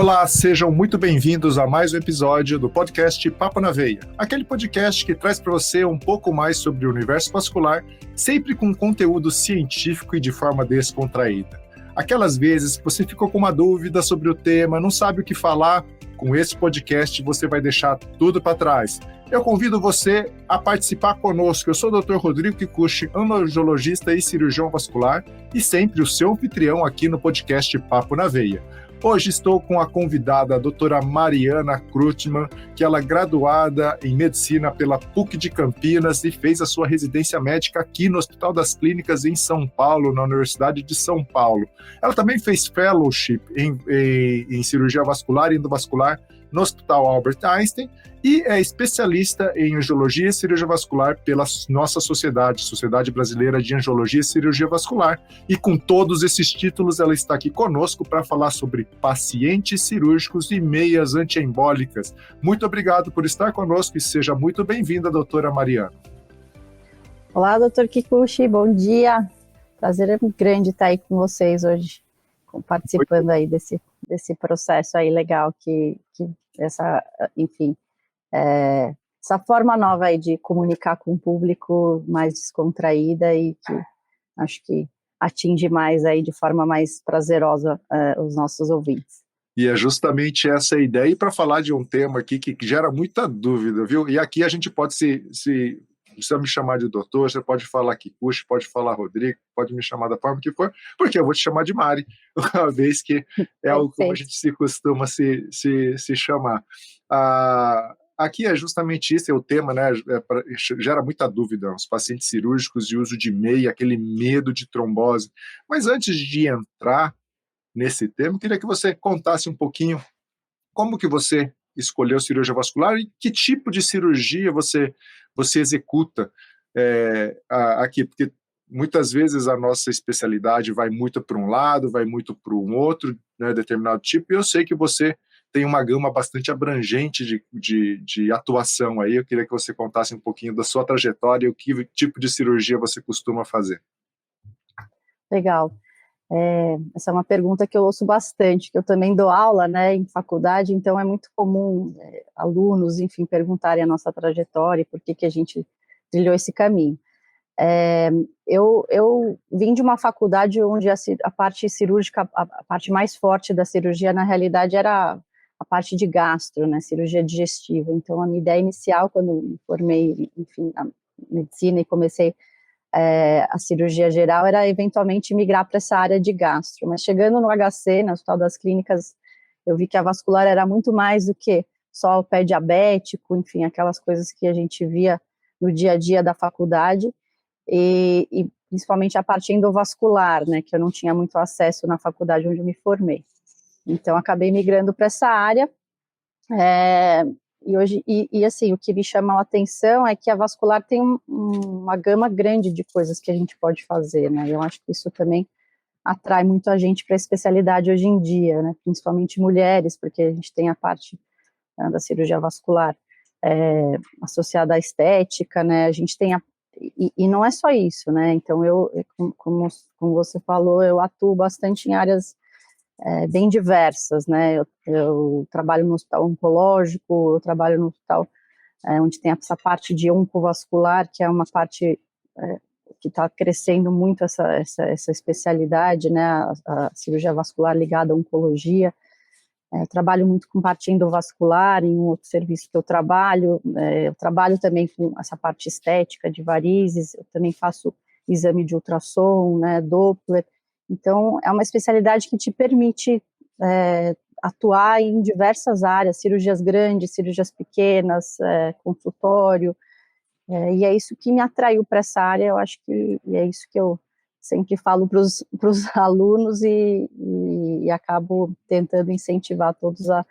Olá, sejam muito bem-vindos a mais um episódio do podcast Papo na Veia, aquele podcast que traz para você um pouco mais sobre o universo vascular, sempre com conteúdo científico e de forma descontraída. Aquelas vezes que você ficou com uma dúvida sobre o tema, não sabe o que falar, com esse podcast você vai deixar tudo para trás. Eu convido você a participar conosco. Eu sou o Dr. Rodrigo Kikuchi, angiologista e cirurgião vascular e sempre o seu anfitrião aqui no podcast Papo na Veia. Hoje estou com a convidada, a doutora Mariana Krutman, que ela é graduada em medicina pela PUC de Campinas e fez a sua residência médica aqui no Hospital das Clínicas em São Paulo, na Universidade de São Paulo. Ela também fez fellowship em cirurgia vascular e endovascular no Hospital Albert Einstein e é especialista em angiologia e cirurgia vascular pela nossa Sociedade Brasileira de Angiologia e Cirurgia Vascular. E com todos esses títulos, ela está aqui conosco para falar sobre pacientes cirúrgicos e meias antiembólicas. Muito obrigado por estar conosco e seja muito bem-vinda, doutora Mariana. Olá, doutor Kikuchi, bom dia. Prazer é grande estar aí com vocês hoje, participando aí desse processo aí legal que essa, enfim, essa forma nova aí de comunicar com o público mais descontraída e que acho que atinge mais aí de forma mais prazerosa os nossos ouvintes. E é justamente essa a ideia, e para falar de um tema aqui que gera muita dúvida, viu? E aqui a gente pode se precisa me chamar de doutor, você pode falar Kikuchi, pode falar Rodrigo, pode me chamar da forma que for, porque eu vou te chamar de Mari, uma vez que é algo como a gente se costuma se chamar. Aqui é justamente isso, é o tema, né? Gera muita dúvida, os pacientes cirúrgicos de uso de meia, aquele medo de trombose. Mas antes de entrar nesse tema, eu queria que você contasse um pouquinho como que você escolheu cirurgia vascular e que tipo de cirurgia você executa aqui, porque muitas vezes a nossa especialidade vai muito para um lado, vai muito para um outro, né, determinado tipo, e eu sei que você tem uma gama bastante abrangente de atuação aí. Eu queria que você contasse um pouquinho da sua trajetória e o que tipo de cirurgia você costuma fazer. Legal. Essa é uma pergunta que eu ouço bastante, que eu também dou aula, né, em faculdade, então é muito comum alunos, enfim, perguntarem a nossa trajetória, por que a gente trilhou esse caminho. Eu vim de uma faculdade onde a parte cirúrgica, a parte mais forte da cirurgia, na realidade, era a parte de gastro, né, cirurgia digestiva. Então, a minha ideia inicial, quando me formei, enfim, na medicina e comecei a cirurgia geral, era eventualmente migrar para essa área de gastro, mas chegando no HC, no Hospital das Clínicas, eu vi que a vascular era muito mais do que só o pé diabético, enfim, aquelas coisas que a gente via no dia a dia da faculdade, e principalmente a parte endovascular, né, que eu não tinha muito acesso na faculdade onde eu me formei. Então, acabei migrando para essa área, e hoje, assim, o que me chama a atenção é que a vascular tem uma gama grande de coisas que a gente pode fazer, né? Eu acho que isso também atrai muito a gente para a especialidade hoje em dia, né? Principalmente mulheres, porque a gente tem a parte da cirurgia vascular associada à estética, né? A gente tem e não é só isso, né? Então, como você falou, eu atuo bastante em áreas bem diversas, né? Eu trabalho no hospital oncológico, eu trabalho no hospital onde tem essa parte de oncovascular, que é uma parte que está crescendo muito essa especialidade, né? A cirurgia vascular ligada à oncologia. Eu trabalho muito com parte endovascular, em um outro serviço que eu trabalho também com essa parte estética de varizes, eu também faço exame de ultrassom, né? Doppler. Então, é uma especialidade que te permite atuar em diversas áreas, cirurgias grandes, cirurgias pequenas, consultório, e é isso que me atraiu para essa área. Eu acho que é isso que eu sempre falo para os alunos e acabo tentando incentivar todos a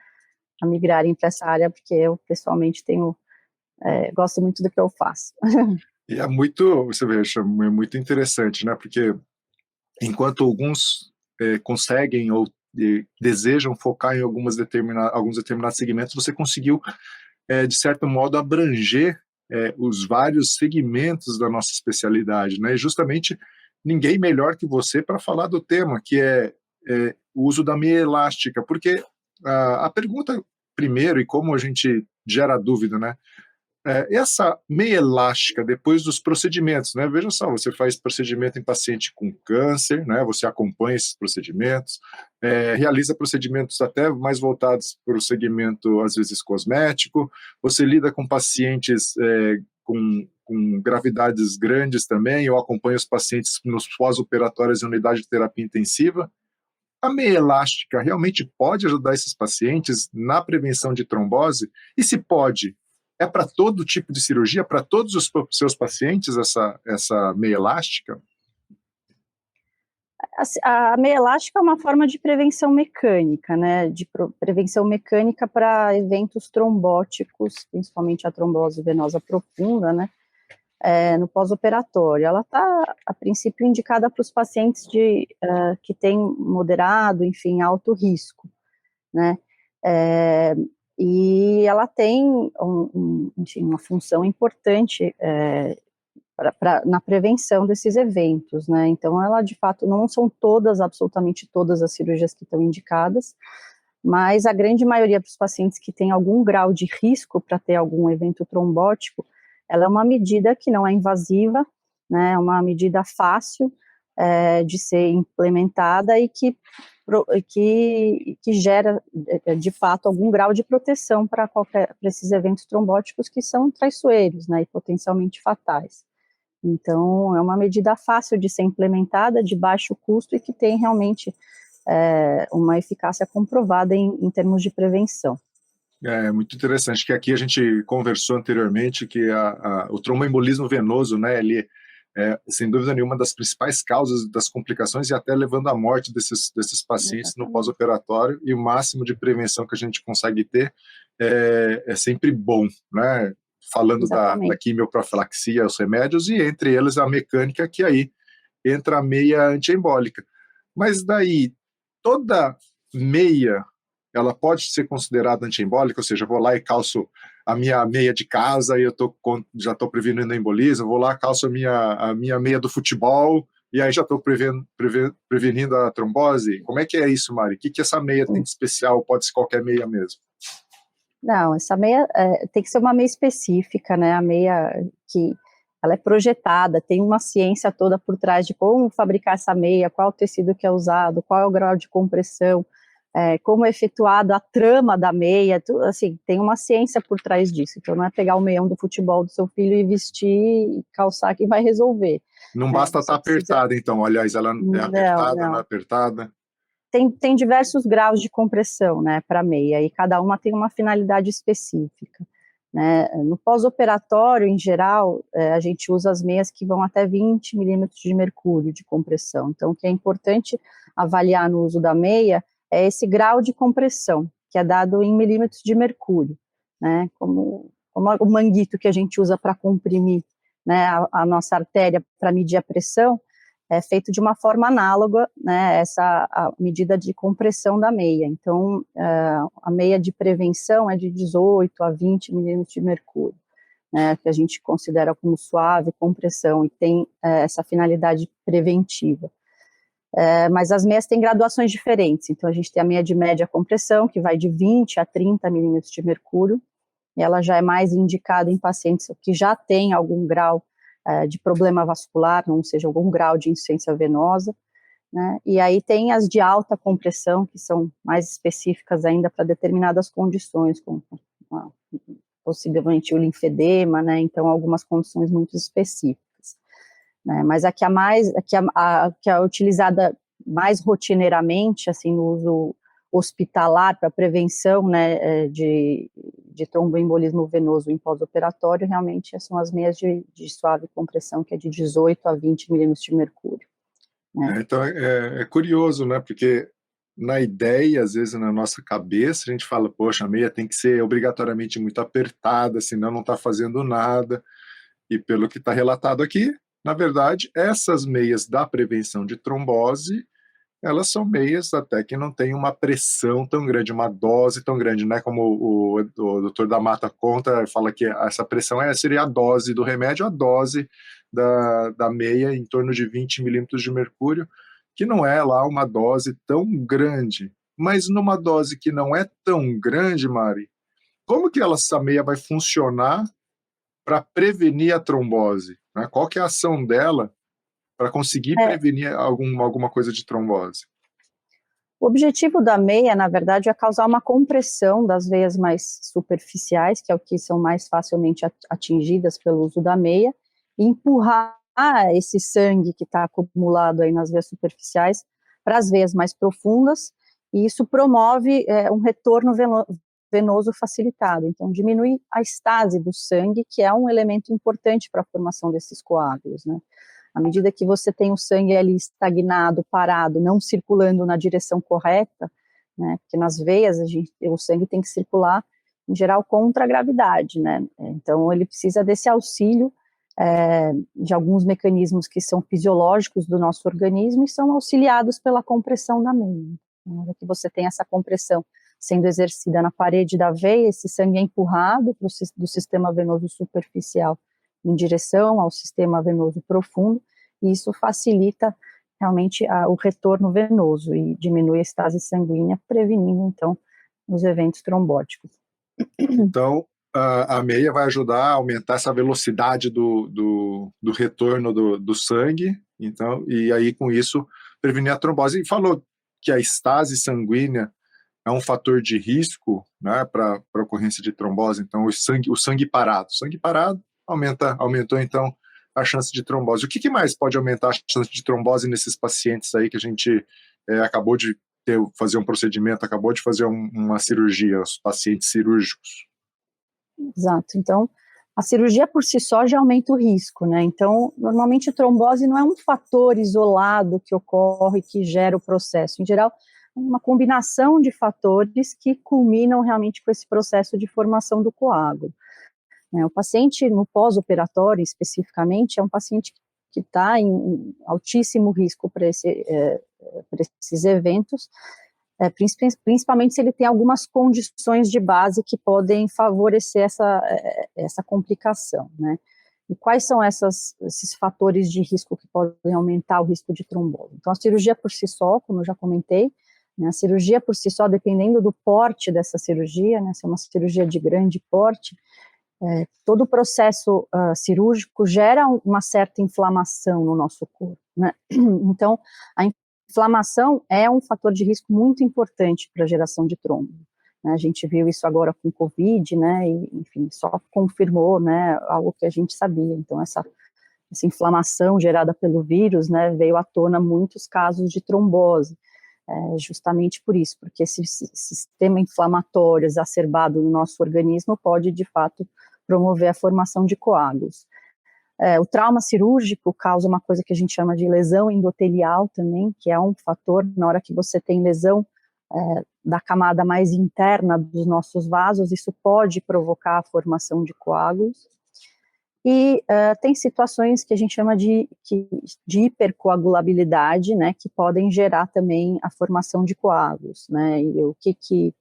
migrarem para essa área, porque eu, pessoalmente, gosto muito do que eu faço. E você veja, é muito interessante, né, porque enquanto alguns conseguem ou desejam focar em alguns determinados segmentos, você conseguiu, de certo modo, abranger os vários segmentos da nossa especialidade, né? E justamente ninguém melhor que você para falar do tema, que é o uso da meia elástica, porque A pergunta primeiro, e como a gente gera dúvida, né? Essa meia elástica depois dos procedimentos, né? Veja só, você faz procedimento em paciente com câncer, né? Você acompanha esses procedimentos, realiza procedimentos até mais voltados para o segmento, às vezes, cosmético, você lida com pacientes com gravidades grandes também, eu acompanho os pacientes nos pós-operatórios em unidade de terapia intensiva. A meia elástica realmente pode ajudar esses pacientes na prevenção de trombose? E se pode, é para todo tipo de cirurgia, para todos os seus pacientes, essa meia elástica? A meia elástica é uma forma de prevenção mecânica, né? De prevenção mecânica para eventos trombóticos, principalmente a trombose venosa profunda, né? No pós-operatório. Ela está, a princípio, indicada para os pacientes que têm moderado, enfim, alto risco, né? E ela tem, enfim, uma função importante na prevenção desses eventos, né? Então, ela, de fato, não são absolutamente todas as cirurgias que estão indicadas, mas a grande maioria dos pacientes que têm algum grau de risco para ter algum evento trombótico, ela é uma medida que não é invasiva, né? É uma medida fácil de ser implementada e que gera, de fato, algum grau de proteção para esses eventos trombóticos que são traiçoeiros, né? E potencialmente fatais. Então, é uma medida fácil de ser implementada, de baixo custo e que tem realmente uma eficácia comprovada em termos de prevenção. É muito interessante que aqui a gente conversou anteriormente que o tromboembolismo venoso, né, ele sem dúvida nenhuma, das principais causas das complicações e até levando à morte desses pacientes no pós-operatório, e o máximo de prevenção que a gente consegue ter é sempre bom, né? Falando da quimioprofilaxia, os remédios, e entre eles a mecânica, que aí entra a meia antiembólica. Mas daí, toda meia, ela pode ser considerada antiembólica, ou seja, eu vou lá e calço a minha meia de casa e eu já estou prevenindo a embolismo, vou lá, calço a minha meia do futebol e aí já estou prevenindo a trombose. Como é que é isso, Mari? O que essa meia tem de especial? Pode ser qualquer meia mesmo? Não, essa meia tem que ser uma meia específica, né? A meia que ela é projetada, tem uma ciência toda por trás de como fabricar essa meia, qual o tecido que é usado, qual é o grau de compressão, como é efetuada a trama da meia, tudo, assim, tem uma ciência por trás disso. Então não é pegar o meião do futebol do seu filho e vestir e calçar que vai resolver. Não basta estar apertada, então. Aliás, ela é apertada, não é apertada? Tem diversos graus de compressão, né, para meia, e cada uma tem uma finalidade específica, né. No pós-operatório, em geral, a gente usa as meias que vão até 20 milímetros de mercúrio de compressão. Então, o que é importante avaliar no uso da meia é esse grau de compressão, que é dado em milímetros de mercúrio, né, como o manguito que a gente usa para comprimir, né, a nossa artéria para medir a pressão, é feito de uma forma análoga, né, a medida de compressão da meia. Então, a meia de prevenção é de 18 a 20 milímetros de mercúrio, né, que a gente considera como suave compressão e tem essa finalidade preventiva. Mas as meias têm graduações diferentes, então a gente tem a meia de média compressão, que vai de 20 a 30 milímetros de mercúrio, e ela já é mais indicada em pacientes que já têm algum grau de problema vascular, ou seja, algum grau de insuficiência venosa, né? E aí tem as de alta compressão, que são mais específicas ainda para determinadas condições, como possivelmente o linfedema, né? Então, algumas condições muito específicas, né? Mas a que é utilizada mais rotineiramente, assim, no uso hospitalar para prevenção, né, de tromboembolismo venoso em pós-operatório, realmente são as meias de suave compressão, que é de 18 a 20 milímetros de mercúrio, né? Então é curioso, né, porque na ideia, às vezes na nossa cabeça, a gente fala, poxa, a meia tem que ser obrigatoriamente muito apertada, senão não está fazendo nada, e pelo que está relatado aqui, na verdade, essas meias da prevenção de trombose, elas são meias até que não tem uma pressão tão grande, uma dose tão grande, né? Como o doutor da Mata conta, fala que essa pressão seria a dose do remédio, a dose da meia em torno de 20 milímetros de mercúrio, que não é lá uma dose tão grande. mas numa dose que não é tão grande, Mari, como que essa meia vai funcionar para prevenir a trombose? Né? Qual que é a ação dela para conseguir prevenir alguma coisa de trombose? O objetivo da meia, na verdade, é causar uma compressão das veias mais superficiais, que é o que são mais facilmente atingidas pelo uso da meia, e empurrar esse sangue que está acumulado aí nas veias superficiais para as veias mais profundas, e isso promove um retorno venoso facilitado. Então, diminui a estase do sangue, que é um elemento importante para a formação desses coágulos, né? À medida que você tem o sangue ali estagnado, parado, não circulando na direção correta, né, porque nas veias o sangue tem que circular, em geral, contra a gravidade, né, então ele precisa desse auxílio de alguns mecanismos que são fisiológicos do nosso organismo e são auxiliados pela compressão da meia. Na hora que você tem essa compressão sendo exercida na parede da veia, esse sangue é empurrado do sistema venoso superficial em direção ao sistema venoso profundo, e isso facilita realmente o retorno venoso e diminui a estase sanguínea, prevenindo, então, os eventos trombóticos. Então, a meia vai ajudar a aumentar essa velocidade do retorno do sangue, então, e aí, com isso, prevenir a trombose. E falou que a estase sanguínea é um fator de risco, né, para a ocorrência de trombose, então o sangue parado. O sangue parado aumentou então a chance de trombose. O que mais pode aumentar a chance de trombose nesses pacientes aí que a gente acabou de fazer um procedimento, acabou de fazer uma cirurgia, os pacientes cirúrgicos? Exato, então a cirurgia por si só já aumenta o risco, né? Então, normalmente a trombose não é um fator isolado que ocorre, que gera o processo. Em geral, é uma combinação de fatores que culminam realmente com esse processo de formação do coágulo. O paciente no pós-operatório, especificamente, é um paciente que está em altíssimo risco para esses eventos, principalmente se ele tem algumas condições de base que podem favorecer essa complicação, né? E quais são esses fatores de risco que podem aumentar o risco de trombose? Então, a cirurgia por si só, como eu já comentei, né, a cirurgia por si só, dependendo do porte dessa cirurgia, né, se é uma cirurgia de grande porte, todo o processo cirúrgico gera uma certa inflamação no nosso corpo, né? Então, a inflamação é um fator de risco muito importante para a geração de trombo, né? A gente viu isso agora com o Covid, né? E, enfim, só confirmou, né, algo que a gente sabia. Então, essa inflamação gerada pelo vírus, né, veio à tona muitos casos de trombose. Justamente por isso, porque esse sistema inflamatório exacerbado no nosso organismo pode, de fato, promover a formação de coágulos. O trauma cirúrgico causa uma coisa que a gente chama de lesão endotelial também, que é um fator, na hora que você tem lesão da camada mais interna dos nossos vasos, isso pode provocar a formação de coágulos. E tem situações que a gente chama de hipercoagulabilidade, né, que podem gerar também a formação de coágulos, né, e o que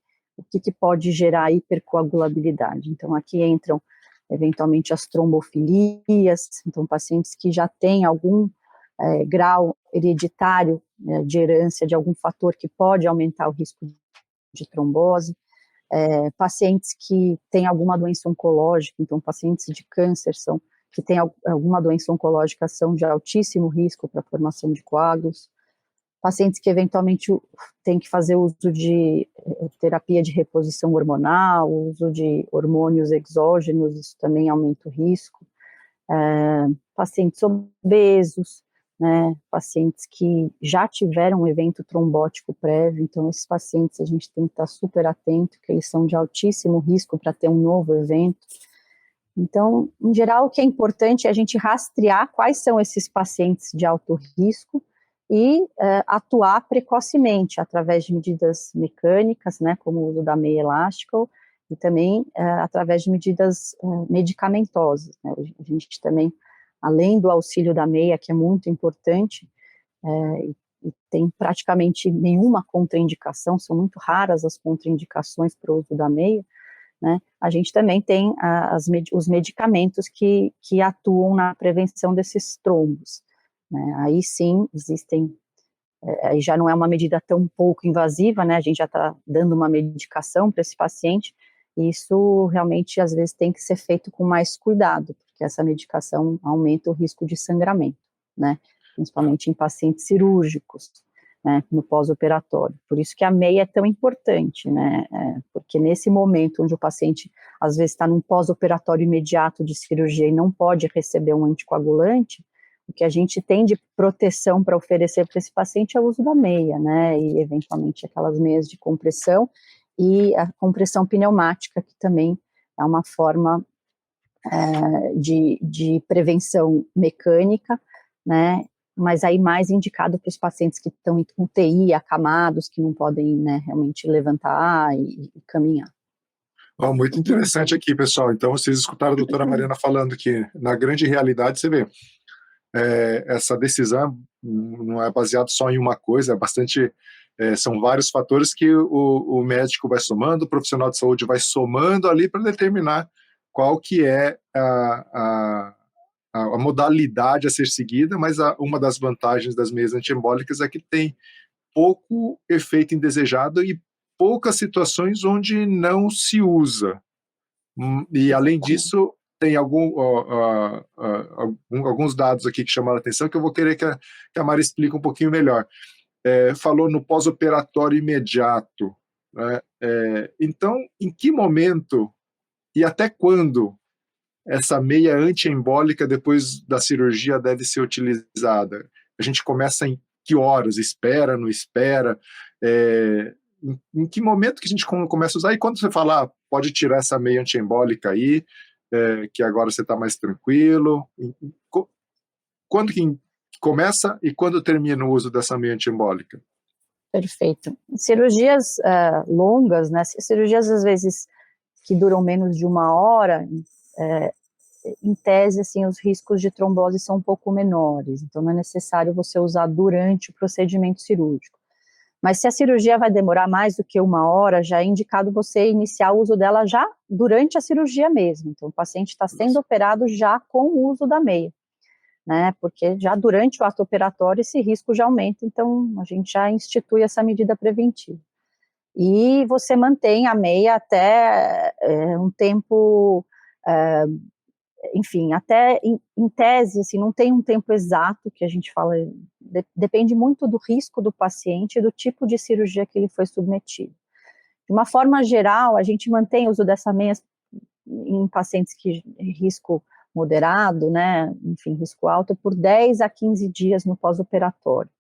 pode gerar hipercoagulabilidade. Então, aqui entram, eventualmente, as trombofilias, então, pacientes que já têm algum grau hereditário, né, de herança de algum fator que pode aumentar o risco de trombose, pacientes que têm alguma doença oncológica, então pacientes de câncer que têm alguma doença oncológica são de altíssimo risco para a formação de coágulos, pacientes que eventualmente têm que fazer uso de terapia de reposição hormonal, uso de hormônios exógenos, isso também aumenta o risco, pacientes obesos, né, pacientes que já tiveram um evento trombótico prévio, então esses pacientes a gente tem que estar super atento, que eles são de altíssimo risco para ter um novo evento. Então, em geral, o que é importante é a gente rastrear quais são esses pacientes de alto risco e atuar precocemente, através de medidas mecânicas, né, como o uso da meia elástica, e também através de medidas medicamentosas, né. A gente também, além do auxílio da meia, que é muito importante, e tem praticamente nenhuma contraindicação, são muito raras as contraindicações para o uso da meia, né, a gente também tem os medicamentos que atuam na prevenção desses trombos, né. Aí sim, existem aí já não é uma medida tão pouco invasiva, né, a gente já está dando uma medicação para esse paciente, e isso realmente às vezes tem que ser feito com mais cuidado, porque essa medicação aumenta o risco de sangramento, né, principalmente em pacientes cirúrgicos, né, no pós-operatório. Por isso que a meia é tão importante, né, porque nesse momento onde o paciente às vezes está num pós-operatório imediato de cirurgia e não pode receber um anticoagulante, o que a gente tem de proteção para oferecer para esse paciente é o uso da meia, né, e eventualmente aquelas meias de compressão e a compressão pneumática, que também é uma forma de prevenção mecânica, né, mas aí mais indicado para os pacientes que estão em UTI, acamados, que não podem, né, realmente levantar e caminhar. Muito interessante aqui, pessoal. Então, vocês escutaram a doutora Mariana falando que, na grande realidade, você vê, essa decisão não é baseada só em uma coisa, são vários fatores que o médico vai somando, o profissional de saúde vai somando ali para determinar qual que é a modalidade a ser seguida, mas uma das vantagens das meias antiembólicas é que tem pouco efeito indesejado e poucas situações onde não se usa. E, além disso, tem alguns dados aqui que chamaram a atenção que eu vou querer que a Mari explique um pouquinho melhor. Falou no pós-operatório imediato, né? Então, em que momento e até quando essa meia antiembólica depois da cirurgia deve ser utilizada? A gente começa em que horas? Espera, não espera? Em que momento que a gente começa a usar? E quando você fala, pode tirar essa meia antiembólica aí, que agora você está mais tranquilo? Quando que começa e quando termina o uso dessa meia antiembólica? Perfeito. Cirurgias longas, né, cirurgias às vezes que duram menos de 1 hora, em tese, assim, os riscos de trombose são um pouco menores, então não é necessário você usar durante o procedimento cirúrgico. Mas se a cirurgia vai demorar mais do que 1 hora, já é indicado você iniciar o uso dela já durante a cirurgia mesmo. Então o paciente está sendo operado já com o uso da meia, né, porque já durante o ato operatório esse risco já aumenta, então a gente já institui essa medida preventiva. E você mantém a meia até um tempo, enfim, até em tese, assim, não tem um tempo exato que a gente fala, depende muito do risco do paciente e do tipo de cirurgia que ele foi submetido. De uma forma geral, a gente mantém o uso dessa meia em pacientes que risco moderado, né, enfim, risco alto, por 10 a 15 dias no pós-operatório.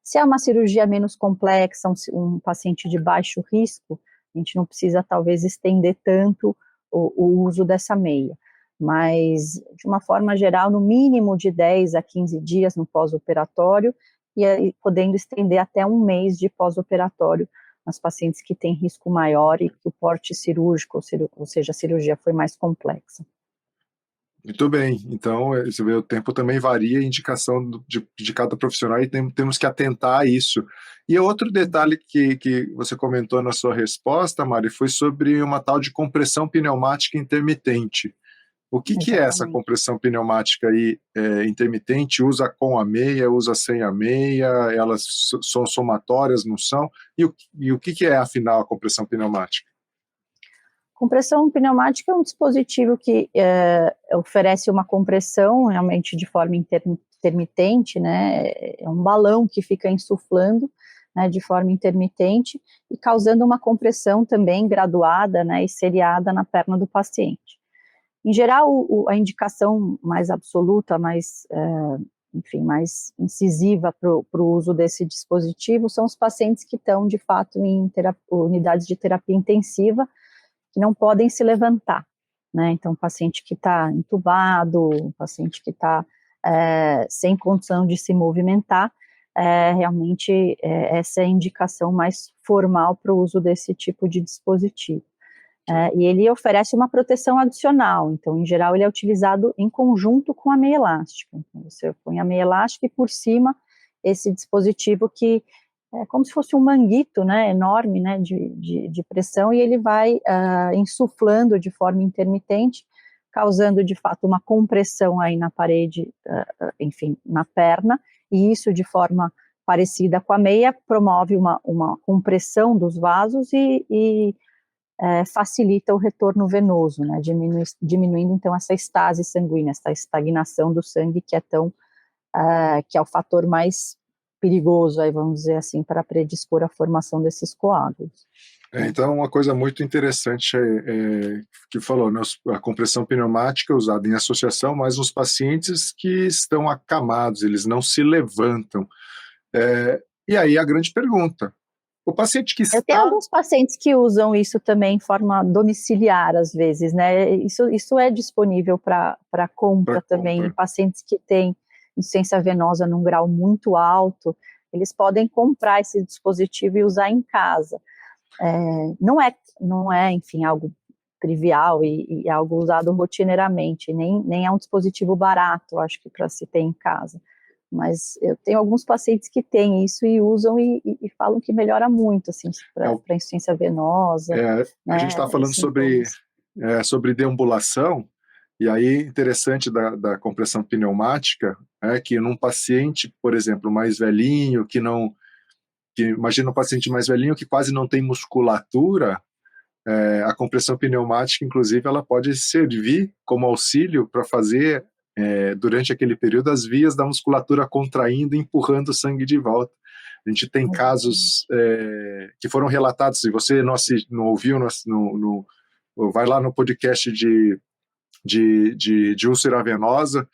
Se é uma cirurgia menos complexa, um paciente de baixo risco, a gente não precisa talvez estender tanto o uso dessa meia, mas de uma forma geral, no mínimo de 10 a 15 dias no pós-operatório, e aí, podendo estender até 1 mês de pós-operatório nas pacientes que têm risco maior e que o porte cirúrgico, ou seja, a cirurgia foi mais complexa. Muito bem, então você vê, o tempo também varia, a indicação de cada profissional, e temos que atentar a isso. E outro detalhe que você comentou na sua resposta, Mari, foi sobre uma tal de compressão pneumática intermitente. O que é essa compressão pneumática aí, intermitente? Usa com a meia, usa sem a meia, elas são somatórias, não são? E o que é, afinal, a compressão pneumática? Compressão pneumática é um dispositivo que oferece uma compressão realmente de forma intermitente, né, é um balão que fica insuflando, né, de forma intermitente e causando uma compressão também graduada, né, e seriada na perna do paciente. Em geral, a indicação mais absoluta, enfim, mais incisiva para o uso desse dispositivo são os pacientes que estão, de fato, em unidades de terapia intensiva, que não podem se levantar, né, então o paciente que está entubado, o paciente que está sem condição de se movimentar, realmente essa é a indicação mais formal para o uso desse tipo de dispositivo. E ele oferece uma proteção adicional, então em geral ele é utilizado em conjunto com a meia elástica, então você põe a meia elástica e por cima esse dispositivo que é como se fosse um manguito, né, enorme, né, de pressão, e ele vai insuflando de forma intermitente, causando de fato uma compressão aí na parede, enfim, na perna, e isso de forma parecida com a meia, promove uma compressão dos vasos e facilita o retorno venoso, né, diminuindo então essa estase sanguínea, essa estagnação do sangue que é o fator mais perigoso, aí vamos dizer assim, para predispor à formação desses coágulos. Então, uma coisa muito interessante que falou, né, a compressão pneumática é usada em associação, mas nos pacientes que estão acamados, eles não se levantam. E aí a grande pergunta, o paciente que está... Eu tenho alguns pacientes que usam isso também em forma domiciliar, às vezes, né? Isso é disponível para compra também, em pacientes que têm insuficiência venosa num grau muito alto, eles podem comprar esse dispositivo e usar em casa. Não é, enfim, algo trivial e algo usado rotineiramente, nem é um dispositivo barato, acho que para se ter em casa. Mas eu tenho alguns pacientes que têm isso e usam e falam que melhora muito, assim, para insuficiência venosa. A gente está falando sobre deambulação, e aí interessante da compressão pneumática é que num paciente, por exemplo, mais velhinho, imagina um paciente mais velhinho que quase não tem musculatura, a compressão pneumática, inclusive, ela pode servir como auxílio para fazer, durante aquele período, as vias da musculatura contraindo e empurrando o sangue de volta. A gente tem casos que foram relatados, se você não ouviu, vai lá no podcast de úlcera venosa,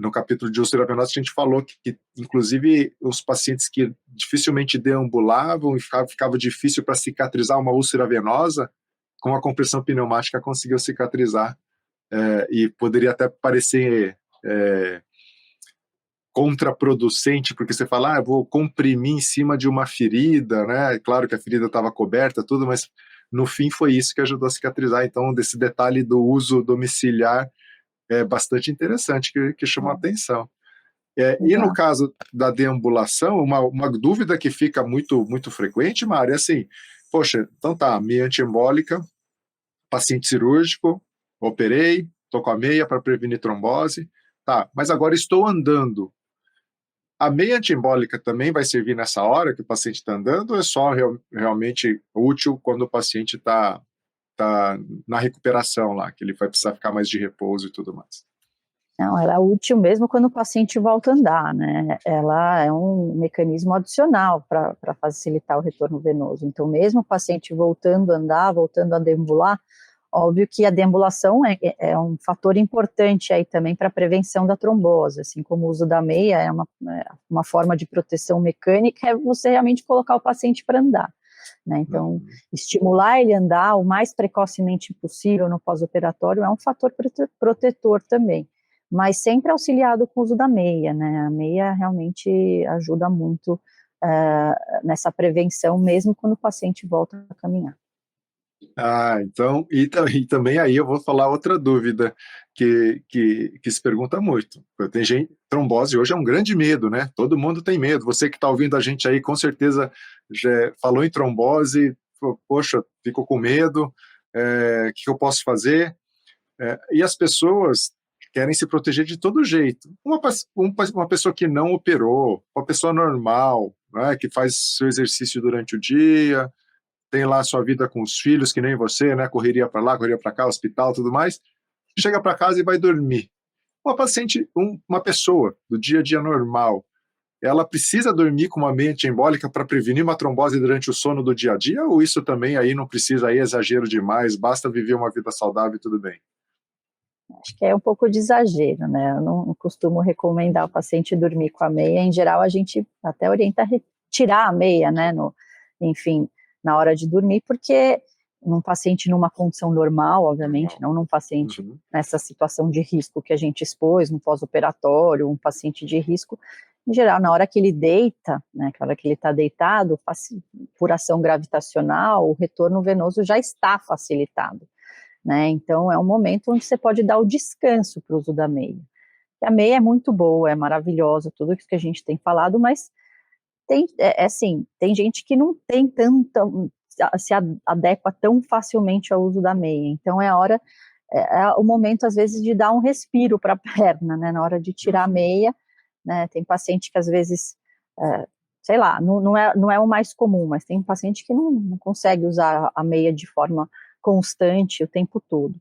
no capítulo de úlcera venosa a gente falou que inclusive os pacientes que dificilmente deambulavam e ficava difícil para cicatrizar uma úlcera venosa, com a compressão pneumática conseguiu cicatrizar, e poderia até parecer contraproducente, porque você fala, vou comprimir em cima de uma ferida, né? Claro que a ferida estava coberta, tudo, mas no fim foi isso que ajudou a cicatrizar. Então, desse detalhe do uso domiciliar é bastante interessante, que chama a atenção. E no caso da deambulação, uma dúvida que fica muito, muito frequente, Mário, é assim, poxa, então tá, meia antiembólica, paciente cirúrgico, operei, estou com a meia para prevenir trombose, tá, mas agora estou andando. A meia antiembólica também vai servir nessa hora que o paciente está andando, ou é só realmente útil quando o paciente está na recuperação lá, que ele vai precisar ficar mais de repouso e tudo mais? Não, ela é útil mesmo quando o paciente volta a andar, né? Ela é um mecanismo adicional para facilitar o retorno venoso. Então, mesmo o paciente voltando a andar, voltando a deambular, óbvio que a deambulação é um fator importante aí também para a prevenção da trombose, assim como o uso da meia é uma forma de proteção mecânica, é você realmente colocar o paciente para andar, né? Então, estimular ele a andar o mais precocemente possível no pós-operatório é um fator protetor também, mas sempre auxiliado com o uso da meia, né? A meia realmente ajuda muito nessa prevenção, mesmo quando o paciente volta a caminhar. Então, e também aí eu vou falar outra dúvida que se pergunta muito. Tem gente, trombose hoje é um grande medo, né? Todo mundo tem medo. Você que está ouvindo a gente aí, com certeza já falou em trombose, poxa, fico com medo, o que eu posso fazer? E as pessoas querem se proteger de todo jeito. Uma pessoa que não operou, uma pessoa normal, né, que faz seu exercício durante o dia, tem lá a sua vida com os filhos, que nem você, né? Correria para lá, correria para cá, hospital, tudo mais. Chega para casa e vai dormir. Uma pessoa do dia a dia normal, ela precisa dormir com uma meia antiembólica para prevenir uma trombose durante o sono do dia a dia? Ou isso também aí não precisa, aí é exagero demais, basta viver uma vida saudável e tudo bem? Acho que é um pouco de exagero, né? Eu não costumo recomendar o paciente dormir com a meia. Em geral, a gente até orienta a retirar a meia, né? Enfim, na hora de dormir, porque num paciente numa condição normal, obviamente, não num paciente nessa situação de risco que a gente expôs, no pós-operatório, um paciente de risco, em geral, na hora que ele deita, né, na hora que ele está deitado, por ação gravitacional, o retorno venoso já está facilitado, né? Então, é um momento onde você pode dar o descanso para o uso da meia. E a meia é muito boa, é maravilhosa, tudo isso que a gente tem falado, mas tem gente que não tem se adequa tão facilmente ao uso da meia, então é o momento às vezes de dar um respiro para a perna, né, na hora de tirar a meia, né, tem paciente que às vezes sei lá, não é o mais comum, mas tem paciente que não consegue usar a meia de forma constante o tempo todo.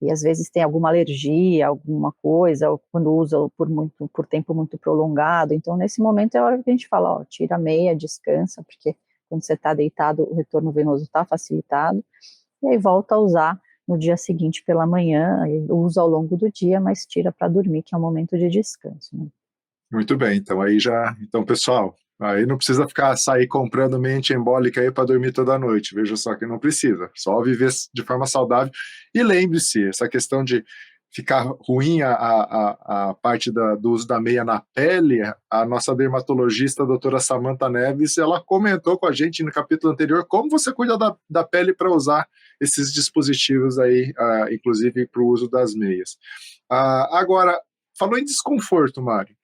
E às vezes tem alguma alergia, alguma coisa, ou quando usa por tempo muito prolongado. Então, nesse momento é a hora que a gente fala, ó, tira a meia, descansa, porque quando você está deitado, o retorno venoso está facilitado, e aí volta a usar no dia seguinte pela manhã, usa ao longo do dia, mas tira para dormir, que é um momento de descanso, né? Muito bem, então pessoal, aí não precisa sair comprando meia antiembólica aí para dormir toda noite, veja só que não precisa, só viver de forma saudável. E lembre-se, essa questão de ficar ruim a parte do uso da meia na pele, a nossa dermatologista, a doutora Samantha Neves, ela comentou com a gente no capítulo anterior como você cuida da pele para usar esses dispositivos aí, inclusive para o uso das meias. Agora, falou em desconforto, Mário.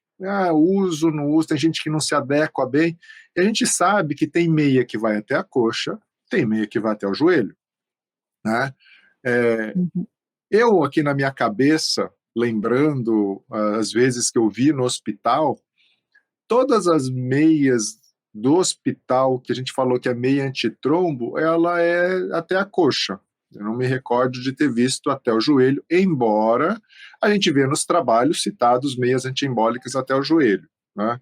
Uso, não uso, tem gente que não se adequa bem, e a gente sabe que tem meia que vai até a coxa, tem meia que vai até o joelho, né? Eu aqui na minha cabeça, lembrando as vezes que eu vi no hospital, todas as meias do hospital, que a gente falou que é meia antitrombo, ela é até a coxa. Eu não me recordo de ter visto até o joelho, embora a gente vê nos trabalhos citados meias antiembólicas até o joelho, né?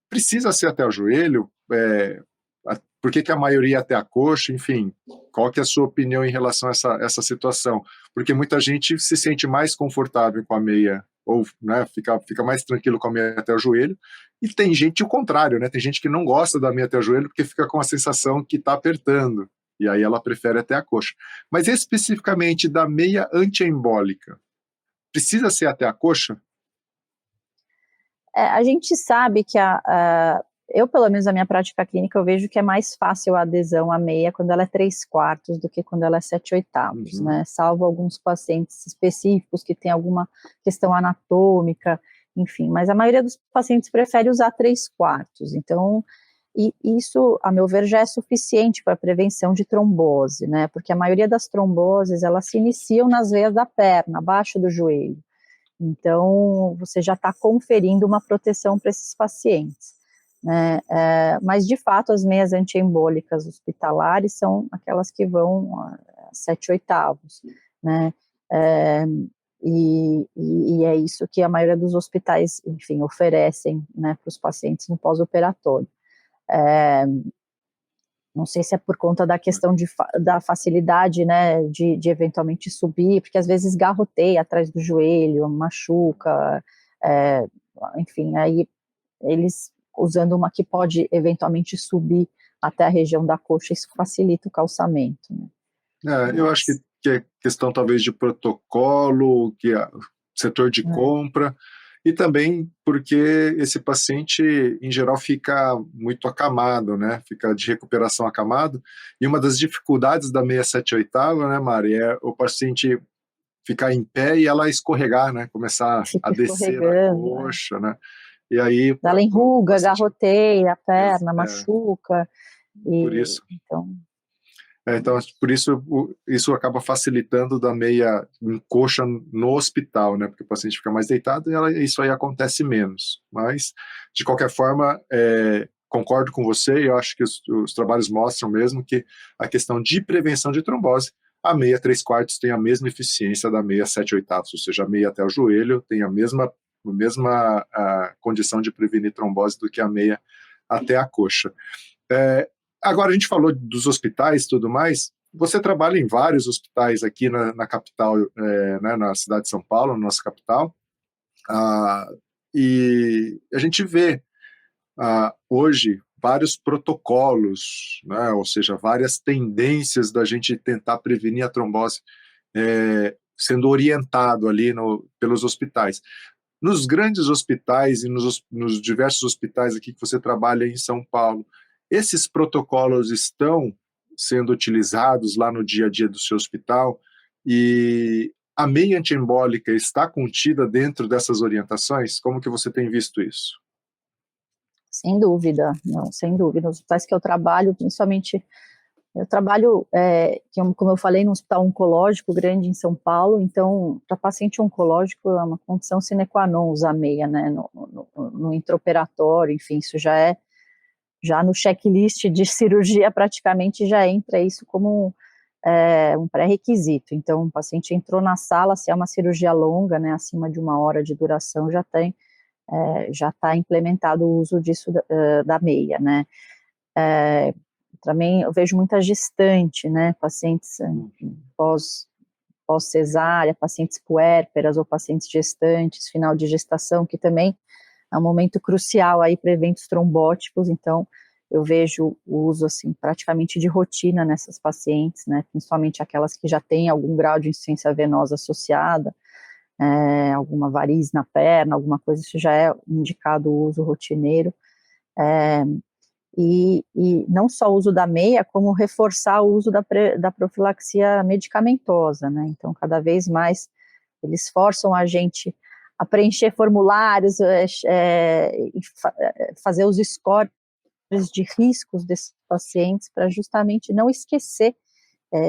Precisa ser até o joelho? Por que a maioria é até a coxa? Enfim, qual que é a sua opinião em relação a essa situação? Porque muita gente se sente mais confortável com a meia, ou né, fica mais tranquilo com a meia até o joelho, e tem gente o contrário, né? Tem gente que não gosta da meia até o joelho porque fica com a sensação que está apertando, e aí ela prefere até a coxa. Mas especificamente da meia antiembólica, precisa ser até a coxa? A gente sabe que eu, pelo menos na minha prática clínica, eu vejo que é mais fácil a adesão à meia quando ela é 3/4 do que quando ela é 7/8, né? Salvo alguns pacientes específicos que têm alguma questão anatômica, enfim, mas a maioria dos pacientes prefere usar 3/4. Então, isso, a meu ver, já é suficiente para prevenção de trombose, né? Porque a maioria das tromboses, elas se iniciam nas veias da perna, abaixo do joelho. Então, você já está conferindo uma proteção para esses pacientes, né? Mas, de fato, as meias antiembólicas hospitalares são aquelas que vão a 7/8, né? E é isso que a maioria dos hospitais, enfim, oferecem, né, para os pacientes no pós-operatório. Não sei se é por conta da questão da facilidade, né, de eventualmente subir, porque às vezes garroteia atrás do joelho, machuca, enfim, aí eles usando uma que pode eventualmente subir até a região da coxa, isso facilita o calçamento, né? Eu acho que é questão talvez de protocolo, que é setor de compra, e também porque esse paciente, em geral, fica muito acamado, né? Fica de recuperação acamado, e uma das dificuldades da meia 7/8, né, Mari, é o paciente ficar em pé e ela escorregar, né? Começar a descer a coxa, né? E aí... Ela enruga, garroteia a perna, machuca, por isso... Então... Então, por isso acaba facilitando da meia em coxa no hospital, né? Porque o paciente fica mais deitado e isso aí acontece menos. Mas, de qualquer forma, concordo com você e eu acho que os trabalhos mostram mesmo que a questão de prevenção de trombose, a meia 3/4 tem a mesma eficiência da meia 7/8, ou seja, a meia até o joelho tem a mesma condição de prevenir trombose do que a meia até a coxa. Agora, a gente falou dos hospitais e tudo mais, você trabalha em vários hospitais aqui na capital, né, na cidade de São Paulo, na nossa capital, e a gente vê hoje vários protocolos, né, ou seja, várias tendências da gente tentar prevenir a trombose sendo orientado ali pelos hospitais. Nos grandes hospitais e nos diversos hospitais aqui que você trabalha em São Paulo, esses protocolos estão sendo utilizados lá no dia a dia do seu hospital e a meia antiembólica está contida dentro dessas orientações? Como que você tem visto isso? Sem dúvida, não, sem dúvida. Nos hospitais que eu trabalho, principalmente Eu trabalho, como eu falei, num hospital oncológico grande em São Paulo, então, para paciente oncológico é uma condição sine qua non usar meia, né, no intraoperatório, enfim, isso já no checklist de cirurgia praticamente já entra isso como um pré-requisito. Então, o paciente entrou na sala, se é uma cirurgia longa, né, acima de 1 hora de duração, já está implementado o uso disso da meia, né. Também eu vejo muita gestante, né, pacientes pós-cesárea, pacientes puérperas ou pacientes gestantes, final de gestação, que também é um momento crucial aí para eventos trombóticos, então eu vejo o uso, assim, praticamente de rotina nessas pacientes, né, principalmente aquelas que já têm algum grau de insuficiência venosa associada, alguma variz na perna, alguma coisa, isso já é indicado o uso rotineiro, e não só o uso da meia, como reforçar o uso da profilaxia medicamentosa, né, então cada vez mais eles forçam a gente a preencher formulários, fazer os scores de riscos desses pacientes para justamente não esquecer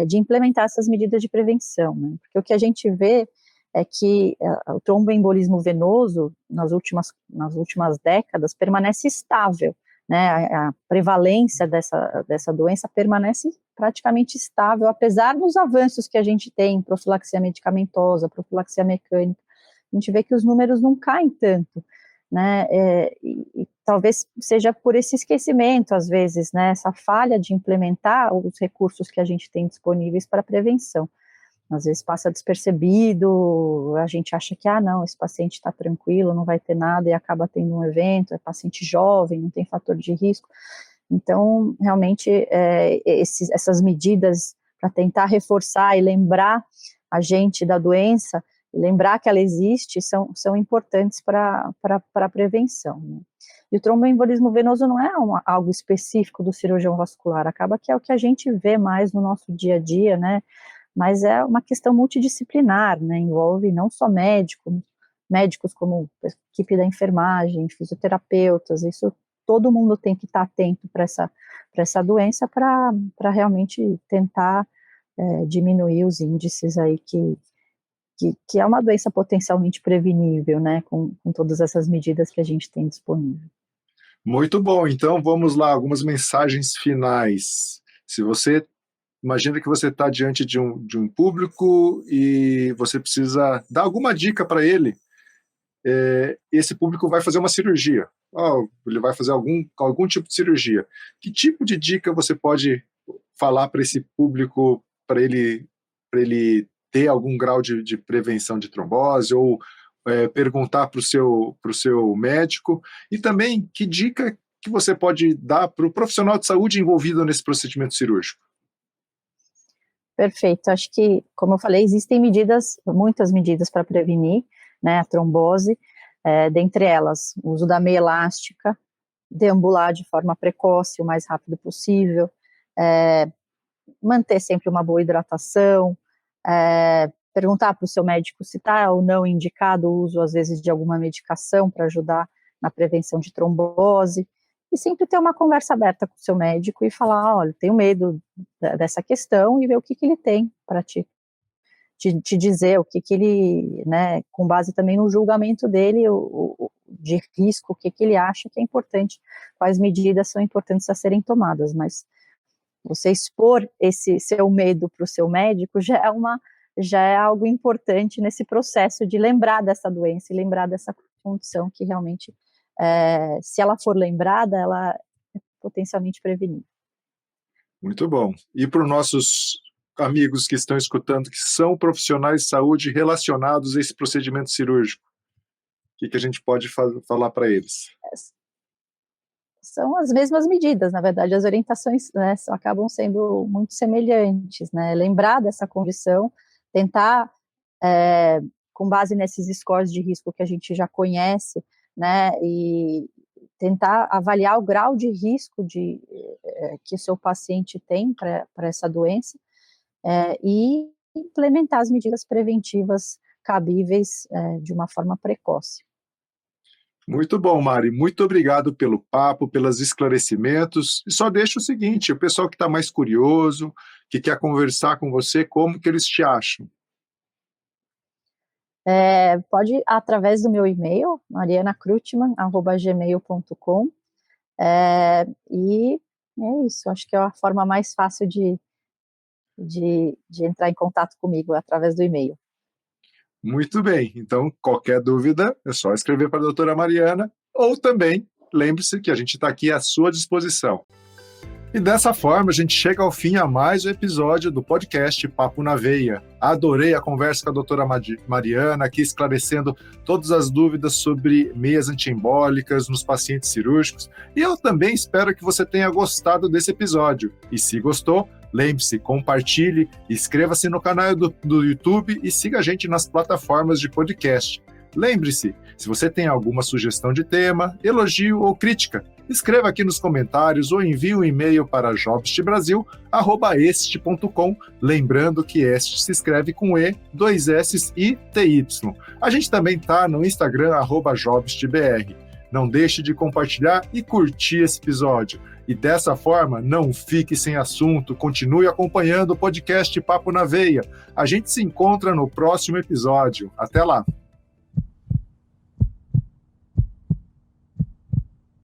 de implementar essas medidas de prevenção, né, porque o que a gente vê é que o tromboembolismo venoso, nas últimas décadas, permanece estável, né, a prevalência dessa doença permanece praticamente estável, apesar dos avanços que a gente tem em profilaxia medicamentosa, profilaxia mecânica, a gente vê que os números não caem tanto, né, e talvez seja por esse esquecimento, às vezes, né, essa falha de implementar os recursos que a gente tem disponíveis para prevenção. Às vezes passa despercebido, a gente acha que, não, esse paciente está tranquilo, não vai ter nada, e acaba tendo um evento, é paciente jovem, não tem fator de risco. Então, realmente, essas medidas para tentar reforçar e lembrar a gente da doença, lembrar que ela existe, são importantes para a prevenção, né? E o tromboembolismo venoso não é algo específico do cirurgião vascular, acaba que é o que a gente vê mais no nosso dia a dia, né? Mas é uma questão multidisciplinar, né, envolve não só médicos como equipe da enfermagem, fisioterapeutas, isso todo mundo tem que estar atento para essa doença para realmente tentar diminuir os índices aí que é uma doença potencialmente prevenível, né, com todas essas medidas que a gente tem disponível. Muito bom, então vamos lá, algumas mensagens finais. Se você imagina que você está diante de um público e você precisa dar alguma dica para ele. Esse público vai fazer uma cirurgia. Ele vai fazer algum tipo de cirurgia. Que tipo de dica você pode falar para esse público para ele ter algum grau de prevenção de trombose ou perguntar para o seu médico? E também, que dica que você pode dar para o profissional de saúde envolvido nesse procedimento cirúrgico? Perfeito, acho que, como eu falei, existem muitas medidas para prevenir, né, a trombose, dentre elas, o uso da meia elástica, deambular de forma precoce, o mais rápido possível, manter sempre uma boa hidratação, perguntar para o seu médico se está ou não indicado o uso, às vezes, de alguma medicação para ajudar na prevenção de trombose, e sempre ter uma conversa aberta com o seu médico e falar, olha, tenho medo dessa questão, e ver o que ele tem para te dizer, o que ele, né, com base também no julgamento dele, de risco, o que ele acha que é importante, quais medidas são importantes a serem tomadas, mas você expor esse seu medo para o seu médico já é algo importante nesse processo de lembrar dessa doença e lembrar dessa condição que realmente, se ela for lembrada, ela é potencialmente prevenida. Muito bom. E para os nossos amigos que estão escutando, que são profissionais de saúde relacionados a esse procedimento cirúrgico, o que a gente pode falar para eles? São as mesmas medidas, na verdade, as orientações, né, acabam sendo muito semelhantes, né, lembrar dessa condição, tentar, com base nesses scores de risco que a gente já conhece, né, e tentar avaliar o grau de risco que o seu paciente tem para essa doença, e implementar as medidas preventivas cabíveis de uma forma precoce. Muito bom, Mari. Muito obrigado pelo papo, pelos esclarecimentos. E só deixa o seguinte, o pessoal que está mais curioso, que quer conversar com você, como que eles te acham? Pode ir através do meu e-mail, marianakrutman@gmail.com, e é isso, acho que é a forma mais fácil de entrar em contato comigo, através do e-mail. Muito bem. Então, qualquer dúvida, é só escrever para a doutora Mariana, ou também, lembre-se que a gente está aqui à sua disposição. E dessa forma, a gente chega ao fim a mais um episódio do podcast Papo na Veia. Adorei a conversa com a doutora Mariana, aqui esclarecendo todas as dúvidas sobre meias antiembólicas nos pacientes cirúrgicos. E eu também espero que você tenha gostado desse episódio. E se gostou, lembre-se, compartilhe, inscreva-se no canal do YouTube e siga a gente nas plataformas de podcast. Lembre-se, se você tem alguma sugestão de tema, elogio ou crítica, escreva aqui nos comentários ou envie um e-mail para jobstbrasil@este.com, lembrando que este se escreve com E, 2 S e TY. A gente também está no Instagram, @jobstbr. Não deixe de compartilhar e curtir esse episódio. E dessa forma, não fique sem assunto, continue acompanhando o podcast Papo na Veia. A gente se encontra no próximo episódio. Até lá!